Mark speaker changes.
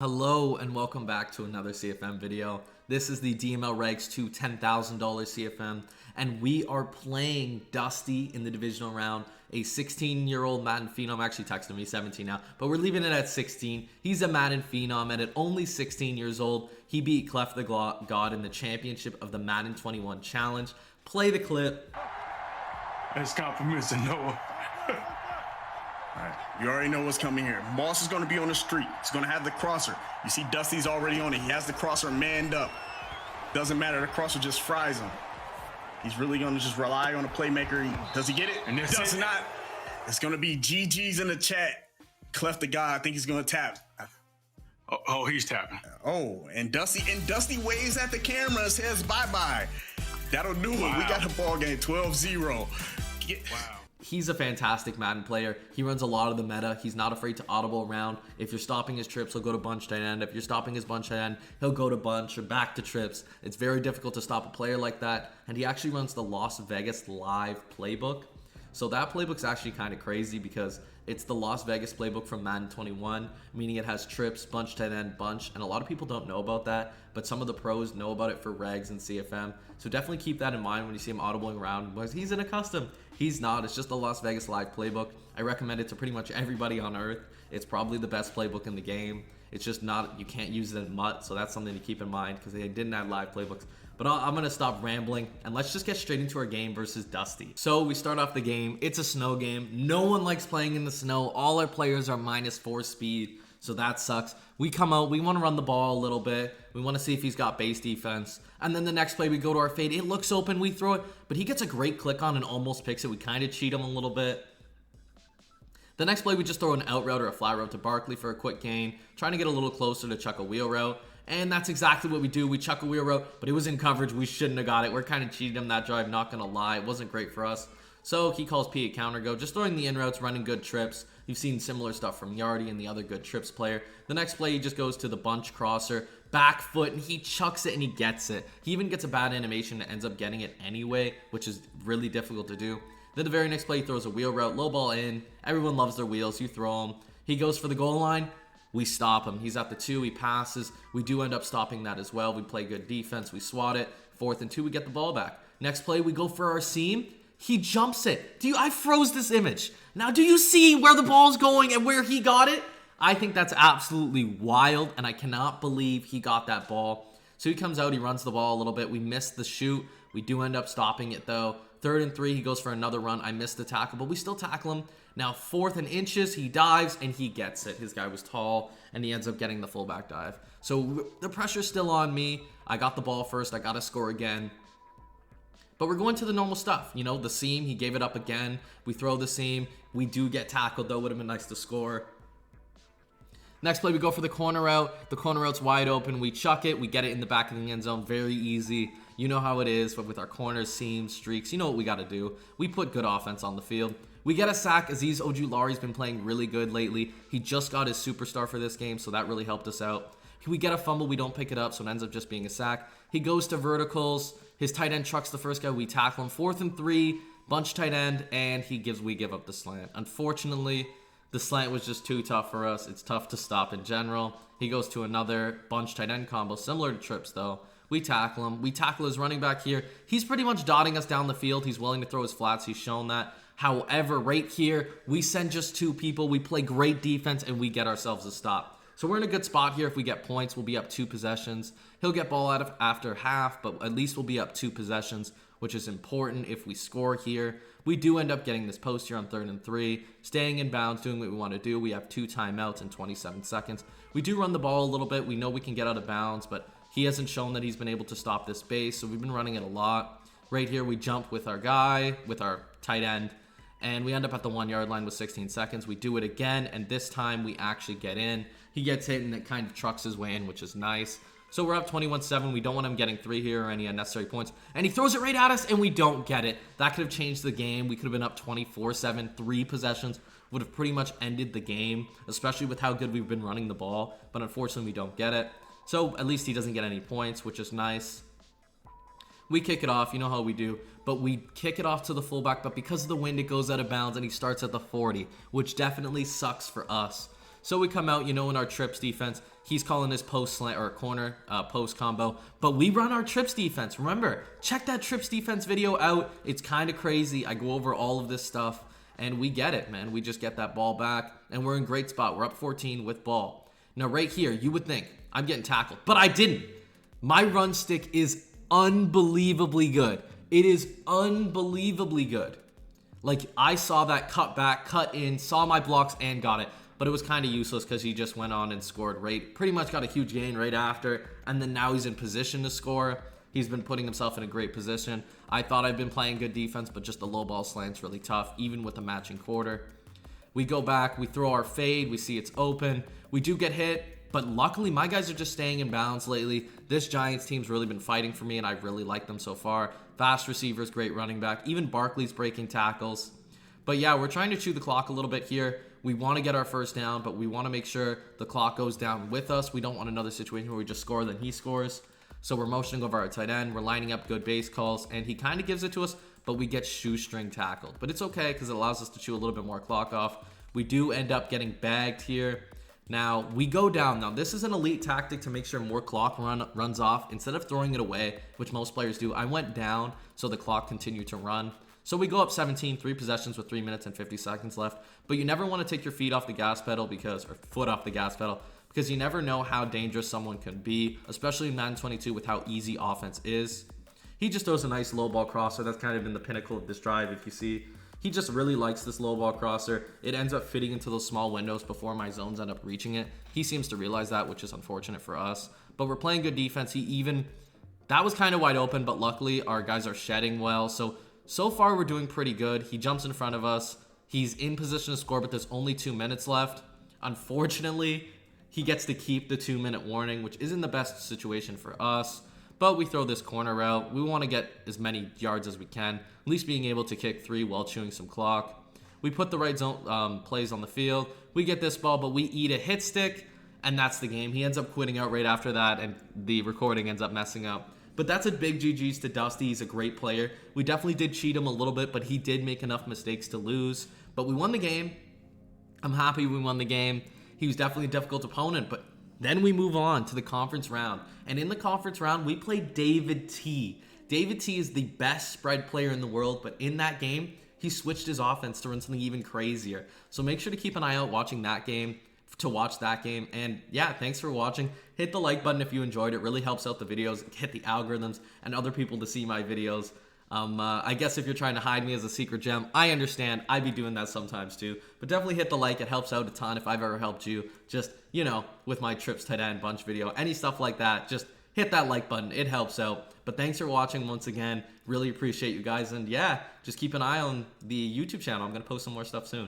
Speaker 1: Hello and welcome back to another CFM video. This is the DML Regs 2 $10,000 CFM, and we are playing Dusty in the divisional round, a 16-year-old Madden Phenom. Actually texted me 17 now, but we're leaving it at 16. He's a Madden Phenom, and at only 16 years old, he beat Clef the God in the championship of the Madden 21 Challenge. Play the clip.
Speaker 2: It's compliments to Noah.
Speaker 3: All right, you already know what's coming here. Moss is going to be on the street. He's going to have the crosser. You see Dusty's already on it. He has the crosser manned up. Doesn't matter. The crosser just fries him. He's really going to just rely on a playmaker. Does he get it?
Speaker 2: And
Speaker 3: does not. It's going to be GG's in the chat. Clef the guy. I think he's going to tap.
Speaker 2: Oh, he's tapping.
Speaker 3: Oh, and Dusty waves at the camera and says bye-bye. That'll do it.
Speaker 2: Wow.
Speaker 3: We got a ball game, 12-0.
Speaker 2: Wow.
Speaker 1: He's a fantastic Madden player. He runs a lot of the meta. He's not afraid to audible around. If you're stopping his trips, he'll go to bunch tight end. If you're stopping his bunch tight end, he'll go to bunch or back to trips. It's very difficult to stop a player like that. And he actually runs the Las Vegas live playbook. So that playbook's actually kind of crazy because it's the Las Vegas playbook from Madden 21, meaning it has trips, bunch, tight end, bunch, and a lot of people don't know about that, but some of the pros know about it for regs and CFM. So definitely keep that in mind when you see him audibling around, because he's in a custom. He's not. It's just the Las Vegas live playbook. I recommend it to pretty much everybody on earth. It's probably the best playbook in the game. It's just not, you can't use it in MUT, so that's something to keep in mind because they didn't have live playbooks. But I'm going to stop rambling, and let's just get straight into our game versus Dusty. So we start off the game. It's a snow game. No one likes playing in the snow. All our players are -4 speed, so that sucks. We come out. We want to run the ball a little bit. We want to see if he's got base defense. And then the next play, we go to our fade. It looks open. We throw it, but he gets a great click on and almost picks it. We kind of cheat him a little bit. The next play, we just throw an out route or a flat route to Barkley for a quick gain, trying to get a little closer to chuck a wheel route. And that's exactly what we do. We chuck a wheel route, but it was in coverage. We shouldn't have got it. We're kind of cheating him that drive, not going to lie. It wasn't great for us. So he calls P a counter go, just throwing the in routes, running good trips. You've seen similar stuff from Yardy and the other good trips player. The next play, he just goes to the bunch crosser, back foot, and he chucks it and he gets it. He even gets a bad animation that ends up getting it anyway, which is really difficult to do. Then the very next play, he throws a wheel route, low ball in. Everyone loves their wheels. You throw them. He goes for the goal line. We stop him. He's at the 2. He passes. We do end up stopping that as well. We play good defense. We swat it. 4th and 2. We get the ball back. Next play, we go for our seam. He jumps it. I froze this image. Now, do you see where the ball's going and where he got it? I think that's absolutely wild, and I cannot believe he got that ball. So he comes out. He runs the ball a little bit. We missed the shoot. We do end up stopping it, though. 3rd and 3, he goes for another run. I missed the tackle, but we still tackle him. Now, 4th and inches, he dives, and he gets it. His guy was tall, and he ends up getting the fullback dive. So the pressure's still on me. I got the ball first. I got to score again. But we're going to the normal stuff. You know, the seam, he gave it up again. We throw the seam. We do get tackled, though. Would have been nice to score. Next play, we go for the corner route. The corner route's wide open. We chuck it. We get it in the back of the end zone. Very easy. You know how it is, but with our corners, seams, streaks, you know what we got to do. We put good offense on the field. We get a sack. Aziz Ojulari's been playing really good lately. He just got his superstar for this game, so that really helped us out. We get a fumble. We don't pick it up, so it ends up just being a sack. He goes to verticals. His tight end trucks the first guy. We tackle him. 4th and 3, bunch tight end, and we give up the slant. Unfortunately, the slant was just too tough for us. It's tough to stop in general. He goes to another bunch tight end combo, similar to trips, though. We tackle him. We tackle his running back here. He's pretty much dotting us down the field. He's willing to throw his flats. He's shown that. However, right here, we send just 2 people. We play great defense, and we get ourselves a stop. So we're in a good spot here. If we get points, we'll be up 2 possessions. He'll get ball out of after half, but at least we'll be up 2 possessions, which is important if we score here. We do end up getting this post here on 3rd and 3, staying in bounds, doing what we want to do. We have 2 timeouts in 27 seconds. We do run the ball a little bit. We know we can get out of bounds, but he hasn't shown that he's been able to stop this base, so we've been running it a lot. Right here, we jump with our guy, with our tight end, and we end up at the 1-yard line with 16 seconds. We do it again, and this time we actually get in. He gets hit, and it kind of trucks his way in, which is nice. So we're up 21-7. We don't want him getting 3 here or any unnecessary points. And he throws it right at us, and we don't get it. That could have changed the game. We could have been up 24-7. 3 possessions would have pretty much ended the game, especially with how good we've been running the ball. But unfortunately, we don't get it. So at least he doesn't get any points, which is nice. We kick it off. You know how we do. But we kick it off to the fullback. But because of the wind, it goes out of bounds, and he starts at the 40, which definitely sucks for us. So we come out, you know, in our trips defense, he's calling his post slant or corner post combo, but we run our trips defense. Remember, check that trips defense video out. It's kind of crazy. I go over all of this stuff, and we get it, man. We just get that ball back, and we're in great spot. We're up 14 with ball. Now, right here, you would think I'm getting tackled, but I didn't. My run stick is unbelievably good. It is unbelievably good. Like, I saw that cut back, cut in, saw my blocks, and got it. But it was kind of useless because he just went on and scored pretty much got a huge gain right after. And then now he's in position to score. He's been putting himself in a great position. I thought I'd been playing good defense, but just the low ball slant's really tough, even with the matching quarter. We go back, we throw our fade, we see it's open. We do get hit, but luckily my guys are just staying in bounds lately. This Giants team's really been fighting for me, and I really like them so far. Fast receivers, great running back. Even Barkley's breaking tackles. But yeah, we're trying to chew the clock a little bit here. We want to get our first down, but we want to make sure the clock goes down with us. We don't want another situation where we just score, then he scores. So we're motioning over our tight end. We're lining up good base calls, and he kind of gives it to us, but we get shoestring tackled. But it's okay because it allows us to chew a little bit more clock off. We do end up getting bagged here. Now, we go down. Now, this is an elite tactic to make sure more clock runs off. Instead of throwing it away, which most players do, I went down so the clock continued to run. So we go up 17, 3 possessions with 3 minutes and 50 seconds left. But you never want to take your feet off the gas pedal or foot off the gas pedal, because you never know how dangerous someone can be, especially in Madden 22 with how easy offense is. He just throws a nice low ball crosser. That's kind of been the pinnacle of this drive, if you see. He just really likes this low ball crosser. It ends up fitting into those small windows before my zones end up reaching it. He seems to realize that, which is unfortunate for us. But we're playing good defense. That was kind of wide open, but luckily our guys are shedding well. So far we're doing pretty good. He jumps in front of us. He's in position to score, but there's only 2 minutes left. Unfortunately, he gets to keep the 2-minute warning, which isn't the best situation for us. But we throw this corner route. We want to get as many yards as we can, at least being able to kick 3 while chewing some clock. We put the right zone plays on the field. We get this ball, but we eat a hit stick, and that's the game. He ends up quitting out right after that, and the recording ends up messing up. But that's a big GG's to Dusty. He's a great player. We definitely did cheat him a little bit, but he did make enough mistakes to lose. But we won the game. I'm happy we won the game. He was definitely a difficult opponent, but then we move on to the conference round. And in the conference round, we played David T. David T is the best spread player in the world, but in that game, he switched his offense to run something even crazier. So make sure to keep an eye out watching that game. And yeah, thanks for watching. Hit the like button if you enjoyed it. Really helps out the videos, hit the algorithms and other people to see my videos. I guess if you're trying to hide me as a secret gem, I understand. I'd be doing that sometimes too. But definitely hit the like. It helps out a ton if I've ever helped you. Just, you know, with my trips tight end bunch video, any stuff like that, just hit that like button. It helps out. But thanks for watching once again. Really appreciate you guys. And yeah, just keep an eye on the YouTube channel. I'm going to post some more stuff soon.